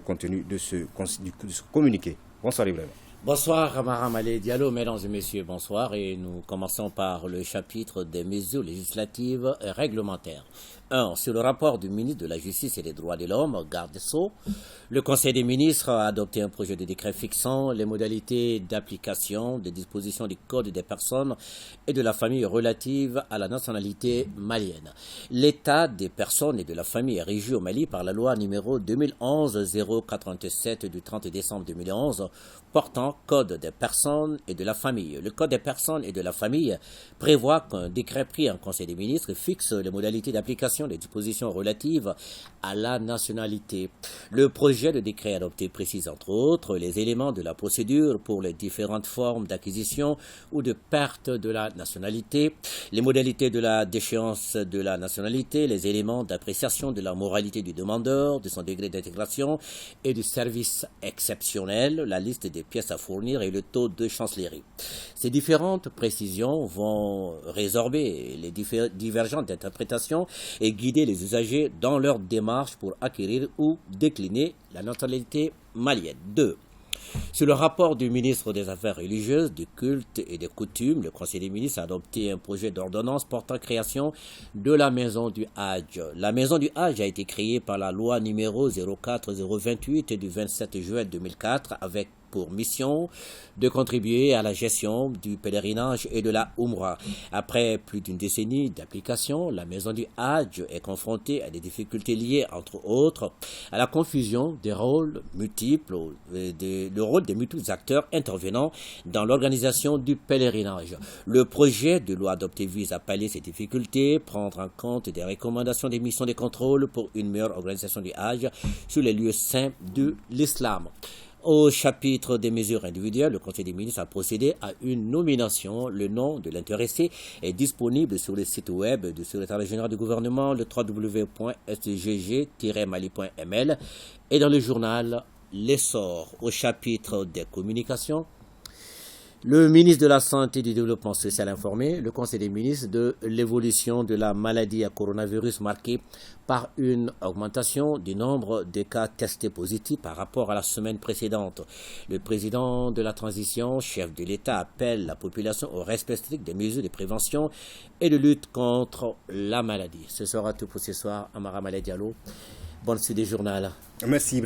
contenu de ce communiqué. Bonsoir Ibrahima. Bonsoir Amara Malé Diallo, mesdames et messieurs, bonsoir. Et nous commençons par le chapitre des mesures législatives et réglementaires. 1. Sur le rapport du ministre de la Justice et des Droits de l'Homme, garde des Sceaux, le Conseil des ministres a adopté un projet de décret fixant les modalités d'application des dispositions du Code des personnes et de la famille relatives à la nationalité malienne. L'état des personnes et de la famille est régi au Mali par la loi numéro 2011-087 du 30 décembre 2011 portant Code des personnes et de la famille. Le Code des personnes et de la famille prévoit qu'un décret pris en Conseil des ministres fixe les modalités d'application des dispositions relatives à la nationalité. Le projet de décret adopté précise entre autres les éléments de la procédure pour les différentes formes d'acquisition ou de perte de la nationalité, les modalités de la déchéance de la nationalité, les éléments d'appréciation de la moralité du demandeur, de son degré d'intégration et du service exceptionnel, la liste des pièces à fournir et le taux de chancellerie. Ces différentes précisions vont résorber les divergences d'interprétation et guider les usagers dans leur démarche pour acquérir ou décliner la nationalité malienne. 2. Sur le rapport du ministre des Affaires religieuses, du culte et des coutumes, le Conseil des ministres a adopté un projet d'ordonnance portant création de la Maison du Hadj. La Maison du Hadj a été créée par la loi numéro 04028 du 27 juin 2004 avec pour mission de contribuer à la gestion du pèlerinage et de la Umrah. Après plus d'une décennie d'application, la Maison du Hadj est confrontée à des difficultés liées, entre autres, à la confusion des rôles multiples, le rôle des multiples acteurs intervenant dans l'organisation du pèlerinage. Le projet de loi adopté vise à pallier ces difficultés, prendre en compte des recommandations des missions de contrôle pour une meilleure organisation du Hadj sur les lieux saints de l'islam. Au chapitre des mesures individuelles, le Conseil des ministres a procédé à une nomination. Le nom de l'intéressé est disponible sur le site web du secrétariat général du gouvernement, le www.sgg-mali.ml et dans le journal L'Essor. Au chapitre des communications, le ministre de la Santé et du Développement social a informé le Conseil des ministres de l'évolution de la maladie à coronavirus marquée par une augmentation du nombre de cas testés positifs par rapport à la semaine précédente. Le président de la transition, chef de l'État, appelle la population au respect strict des mesures de prévention et de lutte contre la maladie. Ce sera tout pour ce soir. Amara Malé Diallo. Bonne suite des journaux. Merci.